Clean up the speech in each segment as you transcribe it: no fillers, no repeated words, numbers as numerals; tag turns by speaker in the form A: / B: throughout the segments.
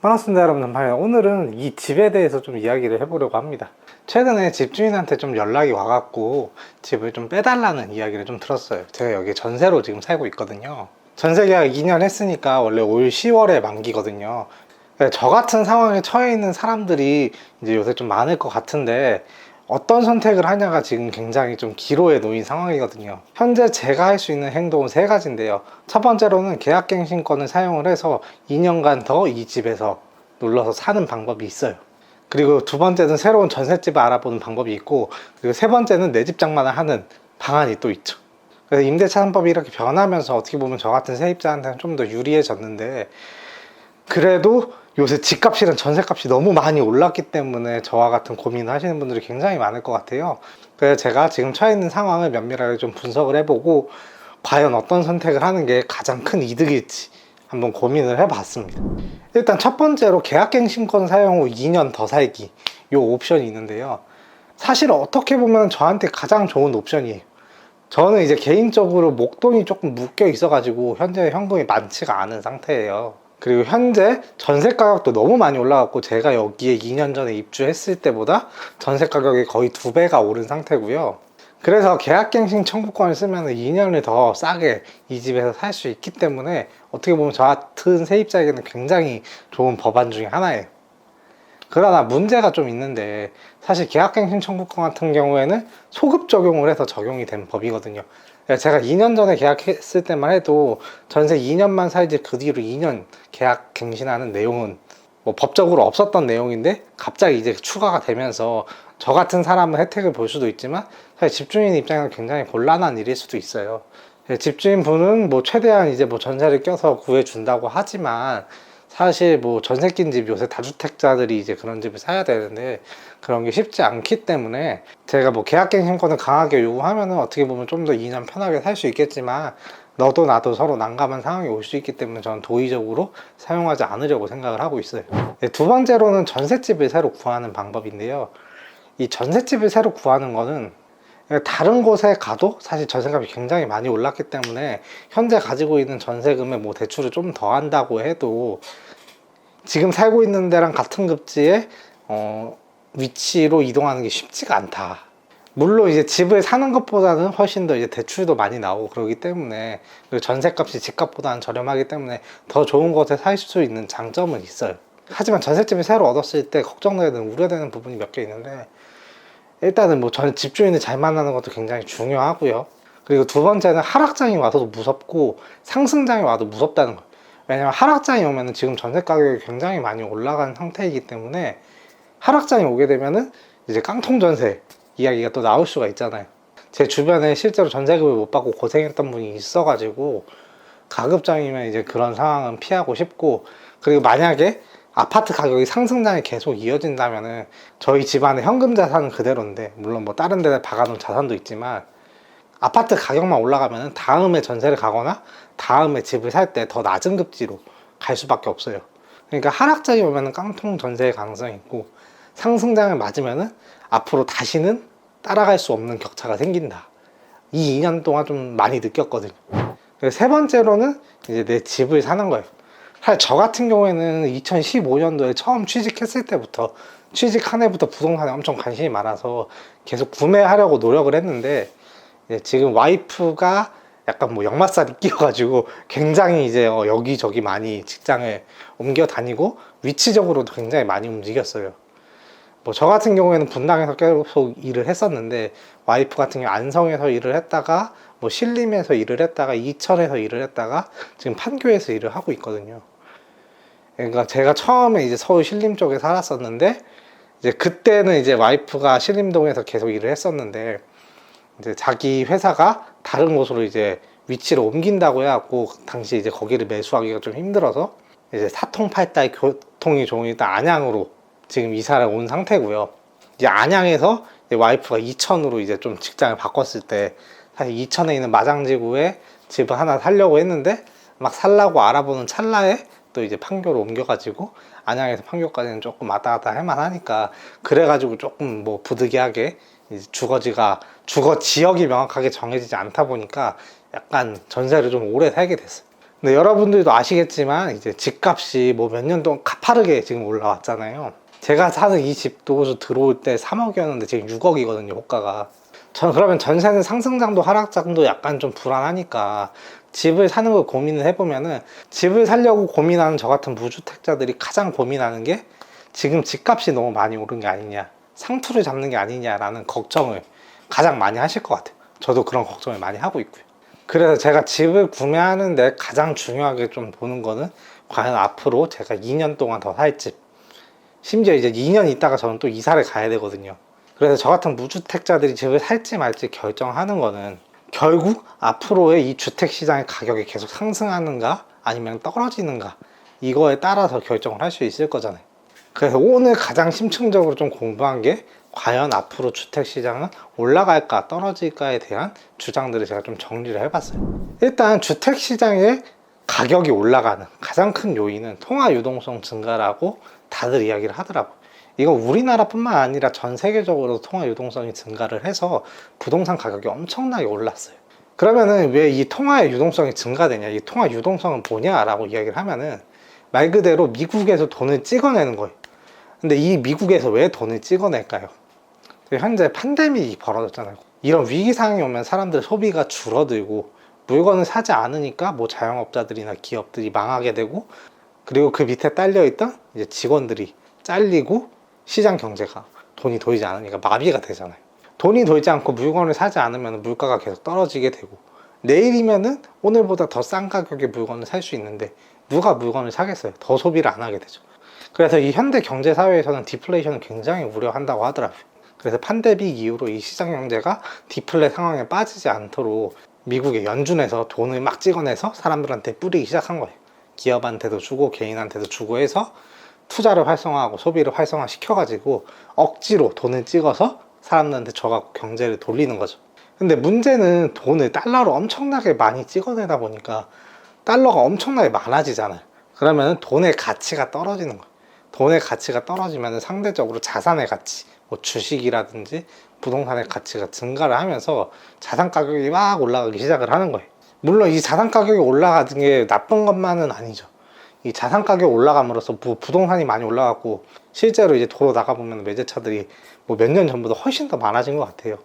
A: 반갑습니다 여러분. 오늘은 이 집에 대해서 좀 이야기를 해보려고 합니다. 최근에 집주인한테 좀 연락이 와갖고 집을 좀 빼달라는 이야기를 좀 들었어요. 제가 여기 전세로 지금 살고 있거든요. 전세 계약 2년 했으니까 원래 올 10월에 만기거든요. 저 같은 상황에 처해 있는 사람들이 이제 요새 좀 많을 것 같은데, 어떤 선택을 하냐가 지금 굉장히 좀 기로에 놓인 상황이거든요. 현재 제가 할 수 있는 행동은 세 가지인데요. 첫 번째로는 계약갱신권을 사용을 해서 2년간 더 이 집에서 눌러서 사는 방법이 있어요. 그리고 두 번째는 새로운 전셋집을 알아보는 방법이 있고, 그리고 세 번째는 내 집 장만을 하는 방안이 또 있죠. 그래서 임대차 3법이 이렇게 변하면서 어떻게 보면 저 같은 세입자한테는 좀 더 유리해졌는데, 그래도 요새 집값이랑 전세값이 너무 많이 올랐기 때문에 저와 같은 고민을 하시는 분들이 굉장히 많을 것 같아요. 그래서 제가 지금 처해 있는 상황을 면밀하게 좀 분석을 해보고, 과연 어떤 선택을 하는 게 가장 큰 이득일지 한번 고민을 해봤습니다. 일단 첫 번째로 계약갱신권 사용 후 2년 더 살기, 요 옵션이 있는데요. 사실 어떻게 보면 저한테 가장 좋은 옵션이에요. 저는 이제 개인적으로 목돈이 조금 묶여 있어가지고 현재 현금이 많지가 않은 상태예요. 그리고 현재 전세 가격도 너무 많이 올라갔고, 제가 여기에 2년 전에 입주했을 때보다 전세 가격이 거의 2배가 오른 상태고요. 그래서 계약갱신 청구권을 쓰면 2년을 더 싸게 이 집에서 살 수 있기 때문에 어떻게 보면 저 같은 세입자에게는 굉장히 좋은 법안 중에 하나예요. 그러나 문제가 좀 있는데, 사실 계약갱신 청구권 같은 경우에는 소급 적용을 해서 적용이 된 법이거든요. 제가 2년 전에 계약했을 때만 해도 전세 2년만 살지 그 뒤로 2년 계약갱신하는 내용은 뭐 법적으로 없었던 내용인데, 갑자기 이제 추가가 되면서 저 같은 사람은 혜택을 볼 수도 있지만 사실 집주인 입장에서 굉장히 곤란한 일일 수도 있어요. 집주인 분은 뭐 최대한 이제 뭐 전세를 껴서 구해준다고 하지만, 사실 뭐 전세 낀 집, 요새 다주택자들이 이제 그런 집을 사야 되는데 그런 게 쉽지 않기 때문에, 제가 뭐 계약갱신권을 강하게 요구하면은 어떻게 보면 좀 더 2년 편하게 살 수 있겠지만, 너도 나도 서로 난감한 상황이 올 수 있기 때문에 저는 도의적으로 사용하지 않으려고 생각을 하고 있어요. 두 번째로는 전셋집을 새로 구하는 방법인데요. 이 전셋집을 새로 구하는 거는 다른 곳에 가도 사실 전세값이 굉장히 많이 올랐기 때문에, 현재 가지고 있는 전세금에 뭐 대출을 좀 더 한다고 해도 지금 살고 있는 데랑 같은 급지의 위치로 이동하는 게 쉽지가 않다. 물론 이제 집을 사는 것보다는 훨씬 더 이제 대출도 많이 나오고 그러기 때문에, 그리고 전세값이 집값보다는 저렴하기 때문에 더 좋은 곳에 살 수 있는 장점은 있어요. 하지만 전셋집을 새로 얻었을 때 걱정되는, 우려되는 부분이 몇 개 있는데, 일단은 뭐 저는 집주인을 잘 만나는 것도 굉장히 중요하고요. 그리고 두 번째는 하락장이 와서도 무섭고 상승장이 와도 무섭다는 거예요. 왜냐면 하락장이 오면은 지금 전세 가격이 굉장히 많이 올라간 상태이기 때문에, 하락장이 오게 되면은 이제 깡통 전세 이야기가 또 나올 수가 있잖아요. 제 주변에 실제로 전세금을 못 받고 고생했던 분이 있어가지고, 가급적이면 이제 그런 상황은 피하고 싶고, 그리고 만약에 아파트 가격이 상승장이 계속 이어진다면은 저희 집안의 현금 자산은 그대로인데, 물론 뭐 다른 데다 박아놓은 자산도 있지만, 아파트 가격만 올라가면은 다음에 전세를 가거나 다음에 집을 살 때 더 낮은 급지로 갈 수밖에 없어요. 그러니까 하락장이 오면은 깡통 전세의 가능성이 있고, 상승장을 맞으면은 앞으로 다시는 따라갈 수 없는 격차가 생긴다. 이 2년 동안 좀 많이 느꼈거든요. 세 번째로는 이제 내 집을 사는 거예요. 사실 저 같은 경우에는 2015년도에 처음 취직했을 때부터, 취직 한 해부터 부동산에 엄청 관심이 많아서 계속 구매하려고 노력을 했는데, 지금 와이프가 약간 뭐 역마살이 끼어가지고 굉장히 이제 여기저기 많이 직장을 옮겨 다니고 위치적으로도 굉장히 많이 움직였어요. 뭐 저 같은 경우에는 분당에서 계속 일을 했었는데, 와이프 같은 경우 안성에서 일을 했다가 뭐 신림에서 일을 했다가 이천에서 일을 했다가 지금 판교에서 일을 하고 있거든요. 그러니까 제가 처음에 이제 서울 신림 쪽에 살았었는데, 이제 그때는 이제 와이프가 신림동에서 계속 일을 했었는데, 이제 자기 회사가 다른 곳으로 이제 위치를 옮긴다고 해갖고 당시 이제 거기를 매수하기가 좀 힘들어서 이제 사통팔달 교통이 좋으니까 안양으로 지금 이사를 온 상태고요. 이제 안양에서 이제 와이프가 이천으로 이제 좀 직장을 바꿨을 때, 사실 이천에 있는 마장지구에 집을 하나 살려고 했는데, 막 살라고 알아보는 찰나에 또 이제 판교로 옮겨가지고, 안양에서 판교까지는 조금 왔다 갔다 할 만하니까, 그래가지고 조금 뭐 부득이하게 이제 주거 지역이 명확하게 정해지지 않다 보니까 약간 전세를 좀 오래 살게 됐어요. 근데 여러분들도 아시겠지만 이제 집값이 뭐 몇 년 동안 가파르게 지금 올라왔잖아요. 제가 사는 이 집도 들어올 때 3억이었는데 지금 6억이거든요, 호가가. 전 그러면 전세는 상승장도 하락장도 약간 좀 불안하니까 집을 사는 걸 고민을 해보면은, 집을 사려고 고민하는 저 같은 무주택자들이 가장 고민하는 게 지금 집값이 너무 많이 오른 게 아니냐, 상투를 잡는 게 아니냐라는 걱정을 가장 많이 하실 것 같아요. 저도 그런 걱정을 많이 하고 있고요. 그래서 제가 집을 구매하는데 가장 중요하게 좀 보는 거는 과연 앞으로 제가 2년 동안 더 살 집, 심지어 이제 2년 있다가 저는 또 이사를 가야 되거든요. 그래서 저 같은 무주택자들이 집을 살지 말지 결정하는 거는 결국 앞으로의 이 주택시장의 가격이 계속 상승하는가 아니면 떨어지는가, 이거에 따라서 결정을 할 수 있을 거잖아요. 그래서 오늘 가장 심층적으로 좀 공부한 게 과연 앞으로 주택시장은 올라갈까 떨어질까에 대한 주장들을 제가 좀 정리를 해봤어요. 일단 주택시장의 가격이 올라가는 가장 큰 요인은 통화 유동성 증가라고 다들 이야기를 하더라고요. 이거 우리나라뿐만 아니라 전 세계적으로 통화 유동성이 증가를 해서 부동산 가격이 엄청나게 올랐어요. 그러면은 왜 이 통화의 유동성이 증가되냐, 이 통화 유동성은 뭐냐라고 이야기를 하면은 말 그대로 미국에서 돈을 찍어내는 거예요. 근데 이 미국에서 왜 돈을 찍어낼까요? 현재 팬데믹이 벌어졌잖아요. 이런 위기 상황이 오면 사람들 소비가 줄어들고 물건을 사지 않으니까 뭐 자영업자들이나 기업들이 망하게 되고, 그리고 그 밑에 딸려있던 이제 직원들이 잘리고 시장 경제가 돈이 돌지 않으니까 마비가 되잖아요. 돈이 돌지 않고 물건을 사지 않으면 물가가 계속 떨어지게 되고, 내일이면은 오늘보다 더 싼 가격에 물건을 살 수 있는데 누가 물건을 사겠어요? 더 소비를 안 하게 되죠. 그래서 이 현대 경제 사회에서는 디플레이션을 굉장히 우려한다고 하더라고요. 그래서 팬데믹 이후로 이 시장 경제가 디플레 상황에 빠지지 않도록 미국의 연준에서 돈을 막 찍어내서 사람들한테 뿌리기 시작한 거예요. 기업한테도 주고 개인한테도 주고 해서 투자를 활성화하고 소비를 활성화 시켜가지고 억지로 돈을 찍어서 사람들한테 줘갖고 경제를 돌리는 거죠. 근데 문제는 돈을 달러로 엄청나게 많이 찍어내다 보니까 달러가 엄청나게 많아지잖아요. 그러면 돈의 가치가 떨어지는 거예요. 돈의 가치가 떨어지면 상대적으로 자산의 가치, 뭐 주식이라든지 부동산의 가치가 증가를 하면서 자산 가격이 막 올라가기 시작을 하는 거예요. 물론 이 자산 가격이 올라가는 게 나쁜 것만은 아니죠. 이 자산 가격이 올라감으로써 부동산이 많이 올라갔고, 실제로 이제 도로 나가보면 외제차들이 뭐 몇 년 전보다 훨씬 더 많아진 것 같아요.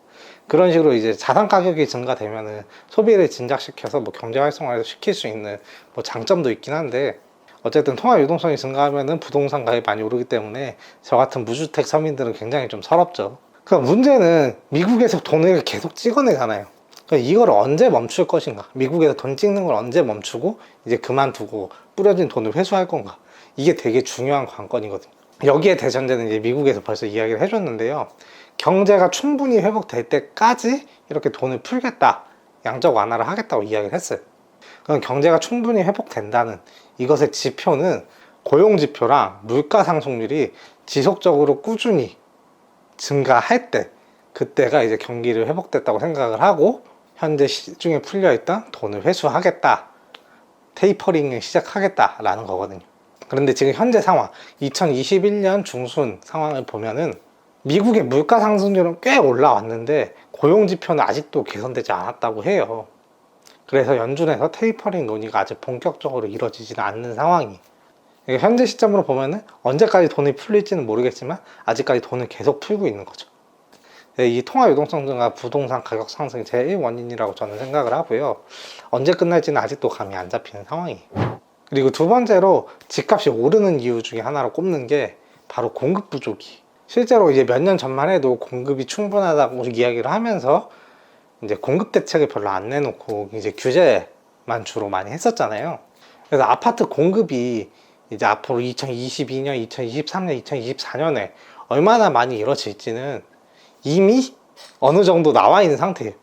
A: 그런 식으로 이제 자산 가격이 증가되면은 소비를 진작시켜서 뭐 경제 활성화를 시킬 수 있는 뭐 장점도 있긴 한데, 어쨌든 통화 유동성이 증가하면은 부동산 가격이 많이 오르기 때문에 저 같은 무주택 서민들은 굉장히 좀 서럽죠. 그러니까 문제는 미국에서 돈을 계속 찍어내잖아요. 그러니까 이걸 언제 멈출 것인가, 미국에서 돈 찍는 걸 언제 멈추고 이제 그만두고 뿌려진 돈을 회수할 건가, 이게 되게 중요한 관건이거든요. 여기에 대전제는 이제 미국에서 벌써 이야기를 해줬는데요, 경제가 충분히 회복될 때까지 이렇게 돈을 풀겠다, 양적 완화를 하겠다고 이야기를 했어요. 그럼 경제가 충분히 회복된다는 이것의 지표는 고용지표랑 물가 상승률이 지속적으로 꾸준히 증가할 때, 그때가 이제 경기를 회복됐다고 생각을 하고 현재 시중에 풀려있던 돈을 회수하겠다, 테이퍼링을 시작하겠다라는 거거든요. 그런데 지금 현재 상황, 2021년 중순 상황을 보면은 미국의 물가 상승률은 꽤 올라왔는데 고용지표는 아직도 개선되지 않았다고 해요. 그래서 연준에서 테이퍼링 논의가 아직 본격적으로 이루어지지는 않는 상황이, 현재 시점으로 보면은 언제까지 돈이 풀릴지는 모르겠지만 아직까지 돈을 계속 풀고 있는 거죠. 이 통화 유동성 증가, 부동산 가격 상승이 제일 원인이라고 저는 생각을 하고요. 언제 끝날지는 아직도 감이 안 잡히는 상황이에요. 그리고 두 번째로 집값이 오르는 이유 중에 하나로 꼽는 게 바로 공급 부족이, 실제로 이제 몇 년 전만 해도 공급이 충분하다고 이야기를 하면서 이제 공급 대책을 별로 안 내놓고 이제 규제만 주로 많이 했었잖아요. 그래서 아파트 공급이 이제 앞으로 2022년, 2023년, 2024년에 얼마나 많이 이루어질지는 이미 어느 정도 나와 있는 상태예요.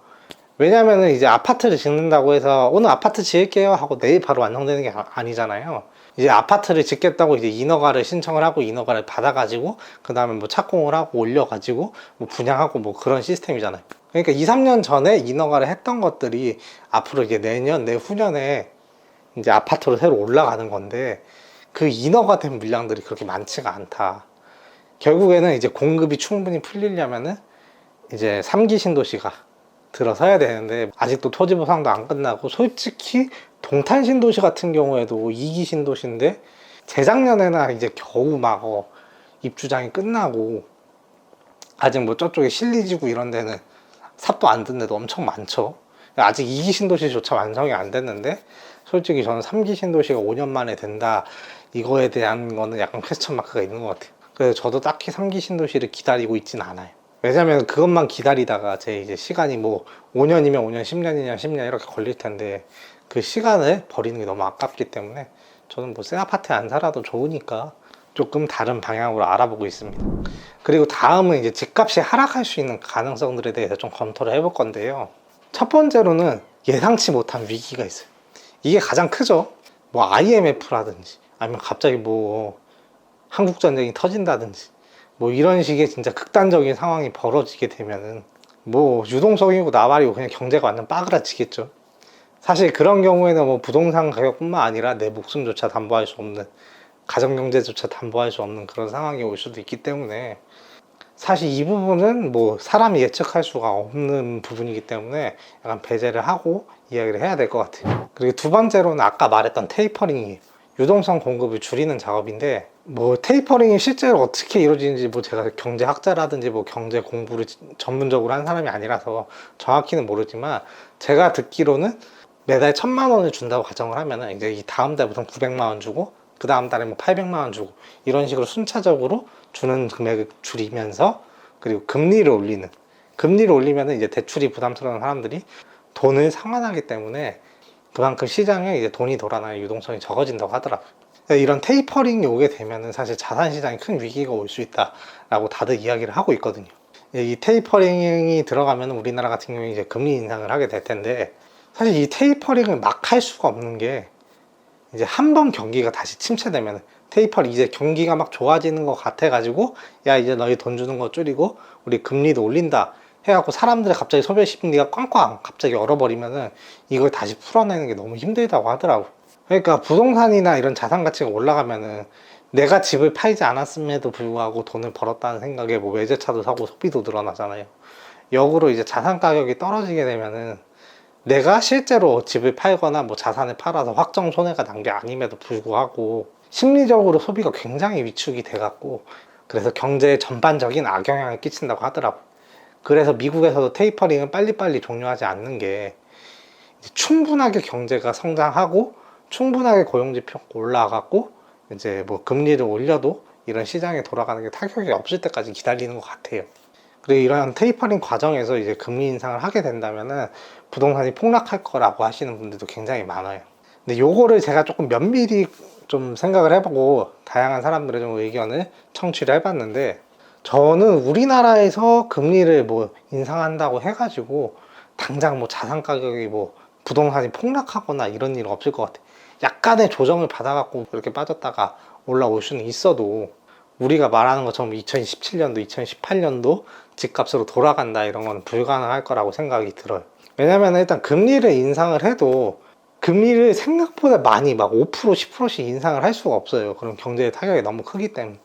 A: 왜냐면은 이제 아파트를 짓는다고 해서 오늘 아파트 지을게요 하고 내일 바로 완성되는 게 아니잖아요. 이제 아파트를 짓겠다고 이제 인허가를 신청을 하고 인허가를 받아가지고 그 다음에 뭐 착공을 하고 올려가지고 뭐 분양하고 뭐 그런 시스템이잖아요. 그러니까 2, 3년 전에 인허가를 했던 것들이 앞으로 이제 내년, 내후년에 이제 아파트로 새로 올라가는 건데, 그 인허가된 물량들이 그렇게 많지가 않다. 결국에는 이제 공급이 충분히 풀리려면은 이제 3기 신도시가 들어서야 되는데 아직도 토지 보상도 안 끝나고, 솔직히 동탄 신도시 같은 경우에도 2기 신도시인데 재작년에나 이제 겨우 막 입주장이 끝나고, 아직 뭐 저쪽에 실리지구 이런 데는 삽도 안 든 데도 엄청 많죠. 아직 2기 신도시조차 완성이 안 됐는데, 솔직히 저는 3기 신도시가 5년 만에 된다, 이거에 대한 거는 약간 퀘스천 마크가 있는 것 같아요. 그래서 저도 딱히 3기 신도시를 기다리고 있진 않아요. 왜냐면 그것만 기다리다가 제 이제 시간이 뭐 5년이면 5년, 10년이면 10년 이렇게 걸릴 텐데, 그 시간을 버리는 게 너무 아깝기 때문에 저는 뭐 새 아파트에 안 살아도 좋으니까 조금 다른 방향으로 알아보고 있습니다. 그리고 다음은 이제 집값이 하락할 수 있는 가능성들에 대해서 좀 검토를 해볼 건데요. 첫 번째로는 예상치 못한 위기가 있어요. 이게 가장 크죠. 뭐 IMF라든지 아니면 갑자기 뭐 한국전쟁이 터진다든지 뭐 이런 식의 진짜 극단적인 상황이 벌어지게 되면은 뭐 유동성이고 나발이고 그냥 경제가 완전 빠그라지겠죠. 사실 그런 경우에는 뭐 부동산 가격뿐만 아니라 내 목숨조차 담보할 수 없는, 가정경제조차 담보할 수 없는 그런 상황이 올 수도 있기 때문에, 사실 이 부분은 뭐 사람이 예측할 수가 없는 부분이기 때문에 약간 배제를 하고 이야기를 해야 될 것 같아요. 그리고 두 번째로는 아까 말했던 테이퍼링이에요. 유동성 공급을 줄이는 작업인데, 뭐 테이퍼링이 실제로 어떻게 이루어지는지 뭐 제가 경제학자라든지 뭐 경제 공부를 전문적으로 한 사람이 아니라서 정확히는 모르지만, 제가 듣기로는 매달 1,000만 원을 준다고 가정을 하면은 이제 이 다음 달부터 900만 원 주고 그 다음 달에 뭐 800만 원 주고 이런 식으로 순차적으로 주는 금액을 줄이면서, 그리고 금리를 올리면은 이제 대출이 부담스러운 사람들이 돈을 상환하기 때문에 그만큼 시장에 이제 돈이 돌아나는 유동성이 적어진다고 하더라고요. 이런 테이퍼링이 오게 되면은 사실 자산 시장에 큰 위기가 올 수 있다라고 다들 이야기를 하고 있거든요. 이 테이퍼링이 들어가면 우리나라 같은 경우에 이제 금리 인상을 하게 될 텐데, 사실 이 테이퍼링을 막 할 수가 없는 게, 이제 한 번 경기가 다시 침체되면 테이퍼링 이제 경기가 막 좋아지는 것 같아 가지고 야 이제 너희 돈 주는 거 줄이고 우리 금리도 올린다 해갖고 사람들의 갑자기 소비 심리가 꽝꽝 갑자기 얼어버리면은 이걸 다시 풀어내는 게 너무 힘들다고 하더라고. 그러니까 부동산이나 이런 자산 가치가 올라가면은 내가 집을 팔지 않았음에도 불구하고 돈을 벌었다는 생각에 뭐 외제차도 사고 소비도 늘어나잖아요. 역으로 이제 자산 가격이 떨어지게 되면은 내가 실제로 집을 팔거나 뭐 자산을 팔아서 확정 손해가 난 게 아님에도 불구하고 심리적으로 소비가 굉장히 위축이 돼갖고, 그래서 경제에 전반적인 악영향을 끼친다고 하더라고. 그래서 미국에서도 테이퍼링은 빨리빨리 종료하지 않는 게, 충분하게 경제가 성장하고 충분하게 고용지표가 올라가고 이제 뭐 금리를 올려도 이런 시장에 돌아가는 게 타격이 없을 때까지 기다리는 것 같아요. 그리고 이런 테이퍼링 과정에서 이제 금리 인상을 하게 된다면은 부동산이 폭락할 거라고 하시는 분들도 굉장히 많아요. 근데 요거를 제가 조금 면밀히 좀 생각을 해보고 다양한 사람들의 좀 의견을 청취를 해봤는데, 저는 우리나라에서 금리를 뭐 인상한다고 해가지고 당장 뭐 자산 가격이 뭐 부동산이 폭락하거나 이런 일은 없을 것 같아요. 약간의 조정을 받아갖고 그렇게 빠졌다가 올라올 수는 있어도, 우리가 말하는 것처럼 2017년도, 2018년도 집값으로 돌아간다 이런 건 불가능할 거라고 생각이 들어요. 왜냐면 일단 금리를 인상을 해도 금리를 생각보다 많이 막 5%, 10%씩 인상을 할 수가 없어요. 그럼 경제의 타격이 너무 크기 때문에.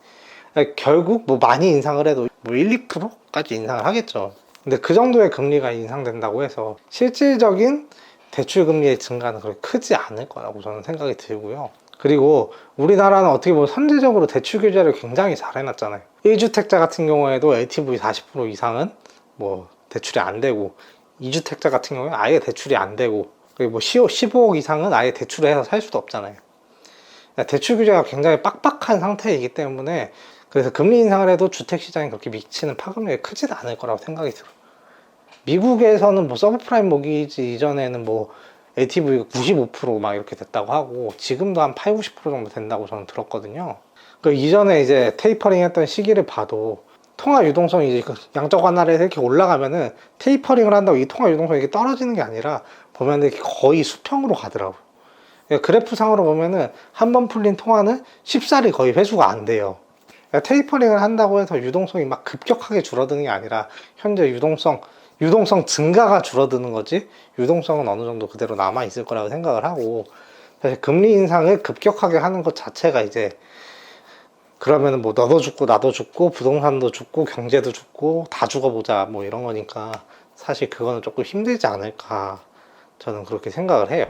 A: 결국 뭐 많이 인상을 해도 뭐 1, 2%까지 인상을 하겠죠. 근데 그 정도의 금리가 인상된다고 해서 실질적인 대출 금리의 증가는 그렇게 크지 않을 거라고 저는 생각이 들고요. 그리고 우리나라는 어떻게 보면 선제적으로 대출 규제를 굉장히 잘 해놨잖아요. 1주택자 같은 경우에도 LTV 40% 이상은 뭐 대출이 안 되고, 2주택자 같은 경우에 아예 대출이 안 되고, 그리고 뭐 15억 이상은 아예 대출을 해서 살 수도 없잖아요. 대출 규제가 굉장히 빡빡한 상태이기 때문에, 그래서 금리 인상을 해도 주택시장에 그렇게 미치는 파급력이 크지는 않을 거라고 생각이 들어요. 미국에서는 뭐 서브프라임 모기지 이전에는 뭐 LTV가 95%막 이렇게 됐다고 하고, 지금도 한 8, 90% 정도 된다고 저는 들었거든요. 그 이전에 이제 테이퍼링 했던 시기를 봐도 통화 유동성이 이제 양적 완화를 이렇게 올라가면은 테이퍼링을 한다고 이 통화 유동성이 이렇게 떨어지는 게 아니라 보면 이렇게 거의 수평으로 가더라고요. 그러니까 그래프상으로 보면은 한 번 풀린 통화는 쉽사리 거의 회수가 안 돼요. 그러니까 테이퍼링을 한다고 해서 유동성이 막 급격하게 줄어드는 게 아니라 현재 유동성 증가가 줄어드는 거지, 유동성은 어느 정도 그대로 남아 있을 거라고 생각을 하고, 사실 금리 인상을 급격하게 하는 것 자체가 이제 그러면은 뭐 너도 죽고 나도 죽고 부동산도 죽고 경제도 죽고 다 죽어보자 뭐 이런 거니까 사실 그거는 조금 힘들지 않을까, 저는 그렇게 생각을 해요.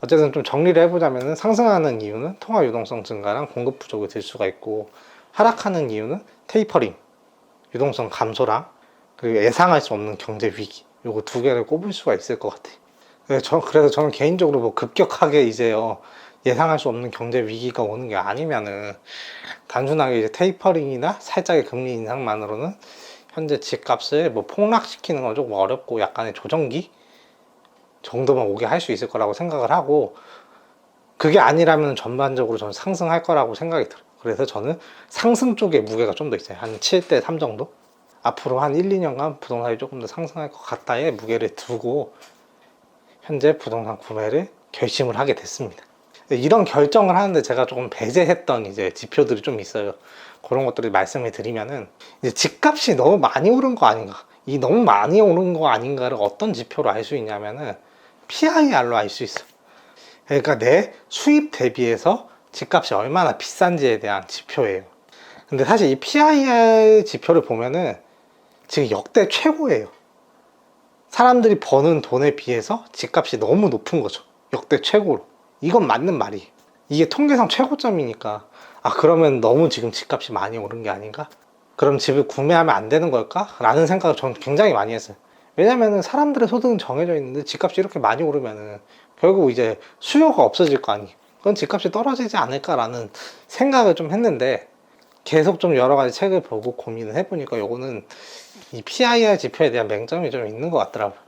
A: 어쨌든 좀 정리를 해보자면, 상승하는 이유는 통화 유동성 증가랑 공급 부족이 될 수가 있고, 하락하는 이유는 테이퍼링, 유동성 감소랑, 그리고 예상할 수 없는 경제 위기, 요거 두 개를 꼽을 수가 있을 것 같아요. 그래서 저는 개인적으로 뭐 급격하게 이제요, 예상할 수 없는 경제 위기가 오는 게 아니면은, 단순하게 이제 테이퍼링이나 살짝의 금리 인상만으로는 현재 집값을 뭐 폭락시키는 건 조금 어렵고, 약간의 조정기 정도만 오게 할 수 있을 거라고 생각을 하고, 그게 아니라면 전반적으로 저는 상승할 거라고 생각이 들어요. 그래서 저는 상승 쪽에 무게가 좀 더 있어요. 한 7대 3 정도? 앞으로 한 1, 2년간 부동산이 조금 더 상승할 것 같다에 무게를 두고 현재 부동산 구매를 결심을 하게 됐습니다. 이런 결정을 하는데 제가 조금 배제했던 이제 지표들이 좀 있어요. 그런 것들을 말씀을 드리면은, 이제 집값이 너무 많이 오른 거 아닌가, 이 너무 많이 오른 거 아닌가를 어떤 지표로 알 수 있냐면은 PIR로 알 수 있어. 그러니까 내 수입 대비해서 집값이 얼마나 비싼지에 대한 지표예요. 근데 사실 이 PIR 지표를 보면은 지금 역대 최고예요. 사람들이 버는 돈에 비해서 집값이 너무 높은 거죠. 역대 최고로. 이건 맞는 말이에요. 이게 통계상 최고점이니까, 아, 그러면 너무 지금 집값이 많이 오른 게 아닌가? 그럼 집을 구매하면 안 되는 걸까? 라는 생각을 저는 굉장히 많이 했어요. 왜냐면은 사람들의 소득은 정해져 있는데 집값이 이렇게 많이 오르면은 결국 이제 수요가 없어질 거 아니에요. 그건 집값이 떨어지지 않을까라는 생각을 좀 했는데, 계속 좀 여러 가지 책을 보고 고민을 해보니까 요거는 이 PIR 지표에 대한 맹점이 좀 있는 것 같더라고요.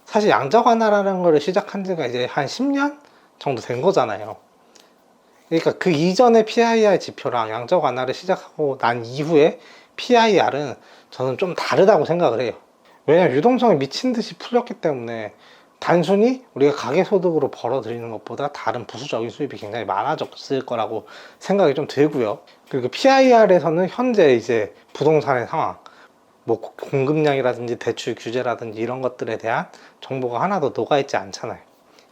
A: 사실 양적 완화라는 거를 시작한 지가 이제 한 10년 정도 된 거잖아요. 그러니까 그 이전의 PIR 지표랑 양적 완화를 시작하고 난 이후에 PIR은 저는 좀 다르다고 생각을 해요. 왜냐면 유동성이 미친 듯이 풀렸기 때문에 단순히 우리가 가계소득으로 벌어들이는 것보다 다른 부수적인 수입이 굉장히 많아졌을 거라고 생각이 좀 들고요. 그리고 PIR에서는 현재 이제 부동산의 상황, 뭐 공급량이라든지 대출 규제라든지 이런 것들에 대한 정보가 하나도 녹아있지 않잖아요.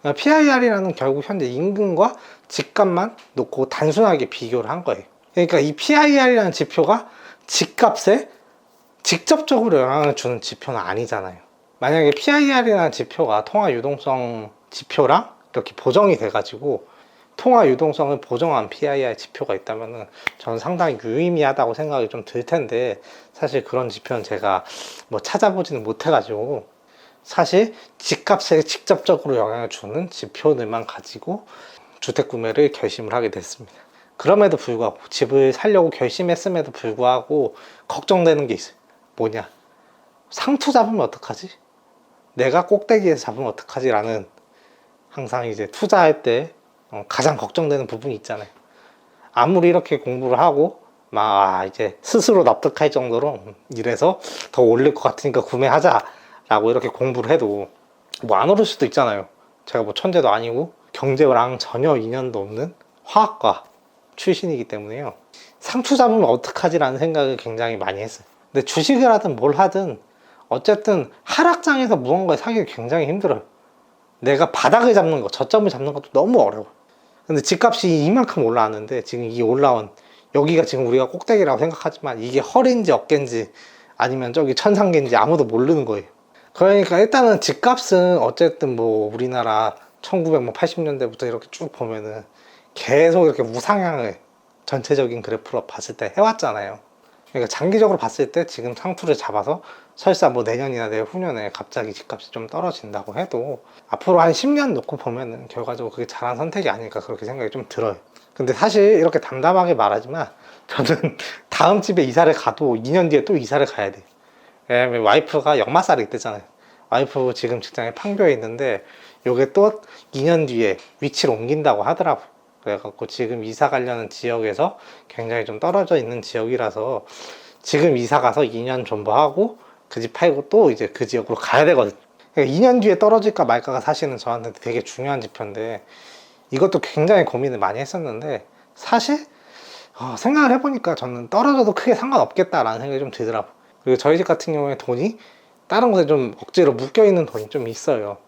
A: 그러니까 PIR이라는 결국 현재 임금과 집값만 놓고 단순하게 비교를 한 거예요. 그러니까 이 PIR이라는 지표가 집값에 직접적으로 영향을 주는 지표는 아니잖아요. 만약에 PIR이라는 지표가 통화 유동성 지표랑 이렇게 보정이 돼가지고 통화 유동성을 보정한 PIR 지표가 있다면은 저는 상당히 유의미하다고 생각이 좀 들 텐데, 사실 그런 지표는 제가 뭐 찾아보지는 못해가지고, 사실 집값에 직접적으로 영향을 주는 지표들만 가지고 주택 구매를 결심을 하게 됐습니다. 그럼에도 불구하고, 집을 살려고 결심했음에도 불구하고 걱정되는 게 있어요. 뭐냐, 상투 잡으면 어떡하지? 내가 꼭대기에서 잡으면 어떡하지? 라는, 항상 이제 투자할 때 가장 걱정되는 부분이 있잖아요. 아무리 이렇게 공부를 하고 막 이제 스스로 납득할 정도로 이래서 더 올릴 것 같으니까 구매하자 라고 이렇게 공부를 해도 뭐 안 오를 수도 있잖아요. 제가 뭐 천재도 아니고 경제랑 전혀 인연도 없는 화학과 출신이기 때문에요. 상투 잡으면 어떡하지? 라는 생각을 굉장히 많이 했어요. 근데 주식을 하든 뭘 하든 어쨌든 하락장에서 무언가를 사기가 굉장히 힘들어요. 내가 바닥을 잡는 거, 저점을 잡는 것도 너무 어려워. 근데 집값이 이만큼 올라왔는데, 지금 이 올라온 여기가 지금 우리가 꼭대기라고 생각하지만 이게 허리인지 어깨인지 아니면 저기 천상계인지 아무도 모르는 거예요. 그러니까 일단은 집값은 어쨌든 뭐 우리나라 1980년대부터 이렇게 쭉 보면은 계속 이렇게 우상향을 전체적인 그래프로 봤을 때 해왔잖아요. 그러니까 장기적으로 봤을 때 지금 상투를 잡아서 설사 뭐 내년이나 내후년에 갑자기 집값이 좀 떨어진다고 해도 앞으로 한 10년 놓고 보면은 결과적으로 그게 잘한 선택이 아닐까, 그렇게 생각이 좀 들어요. 근데 사실 이렇게 담담하게 말하지만 저는 다음 집에 이사를 가도 2년 뒤에 또 이사를 가야 돼. 왜냐면 와이프가 역마살이 있대잖아요. 와이프 지금 직장에 판교에 있는데 요게 또 2년 뒤에 위치를 옮긴다고 하더라고. 그래갖고 지금 이사 가려는 지역에서 굉장히 좀 떨어져 있는 지역이라서 지금 이사 가서 2년 존버하고 그 집 팔고 또 이제 그 지역으로 가야 되거든. 그러니까 2년 뒤에 떨어질까 말까가 사실은 저한테 되게 중요한 지표인데, 이것도 굉장히 고민을 많이 했었는데, 사실 생각을 해보니까 저는 떨어져도 크게 상관없겠다라는 생각이 좀 들더라고. 그리고 저희 집 같은 경우에 돈이 다른 곳에 좀 억지로 묶여있는 돈이 좀 있어요.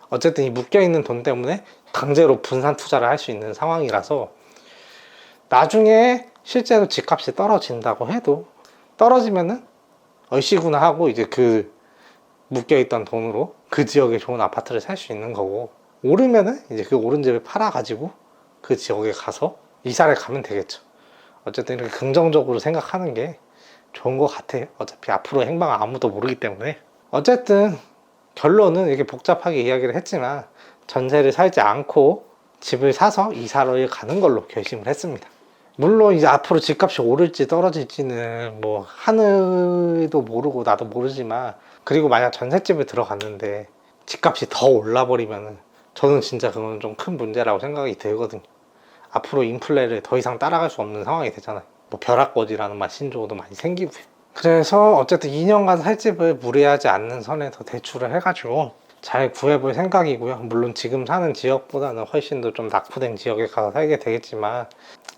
A: 어쨌든 이 묶여있는 돈 때문에 강제로 분산 투자를 할 수 있는 상황이라서, 나중에 실제로 집값이 떨어진다고 해도 떨어지면은 얼씨구나 하고 이제 그 묶여있던 돈으로 그 지역에 좋은 아파트를 살 수 있는 거고, 오르면은 이제 그 오른 집을 팔아가지고 그 지역에 가서 이사를 가면 되겠죠. 어쨌든 이렇게 긍정적으로 생각하는 게 좋은 것 같아요. 어차피 앞으로 행방은 아무도 모르기 때문에. 어쨌든 결론은 이렇게 복잡하게 이야기를 했지만 전세를 살지 않고 집을 사서 이사를 가는 걸로 결심을 했습니다. 물론 이제 앞으로 집값이 오를지 떨어질지는 뭐 하늘도 모르고 나도 모르지만, 그리고 만약 전셋집을 들어갔는데 집값이 더 올라버리면은 저는 진짜 그건 좀 큰 문제라고 생각이 들거든요. 앞으로 인플레를 더 이상 따라갈 수 없는 상황이 되잖아요. 뭐 벼락거지라는 말 신조어도 많이 생기고요. 그래서 어쨌든 2년간 살 집을 무리하지 않는 선에서 대출을 해가지고 잘 구해볼 생각이고요. 물론 지금 사는 지역보다는 훨씬 더 좀 낙후된 지역에 가서 살게 되겠지만,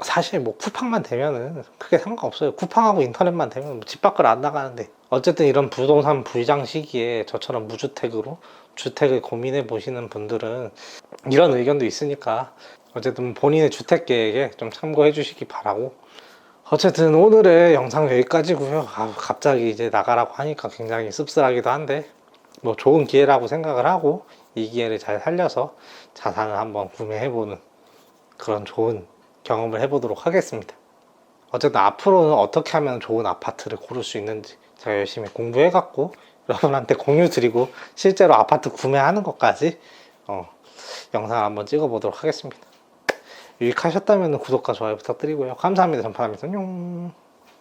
A: 사실 뭐 쿠팡만 되면은 크게 상관없어요. 쿠팡하고 인터넷만 되면 뭐 집 밖을 안 나가는데. 어쨌든 이런 부동산 불장 시기에 저처럼 무주택으로 주택을 고민해 보시는 분들은 이런 의견도 있으니까 어쨌든 본인의 주택 계획에 좀 참고해 주시기 바라고, 어쨌든 오늘의 영상 여기까지고요. 갑자기 이제 나가라고 하니까 굉장히 씁쓸하기도 한데, 뭐 좋은 기회라고 생각을 하고 이 기회를 잘 살려서 자산을 한번 구매해보는 그런 좋은 경험을 해보도록 하겠습니다. 어쨌든 앞으로는 어떻게 하면 좋은 아파트를 고를 수 있는지 제가 열심히 공부해갖고 여러분한테 공유 드리고 실제로 아파트 구매하는 것까지 영상을 한번 찍어보도록 하겠습니다. 유익하셨다면 구독과 좋아요 부탁드리고요. 감사합니다. 전파하면서 안녕.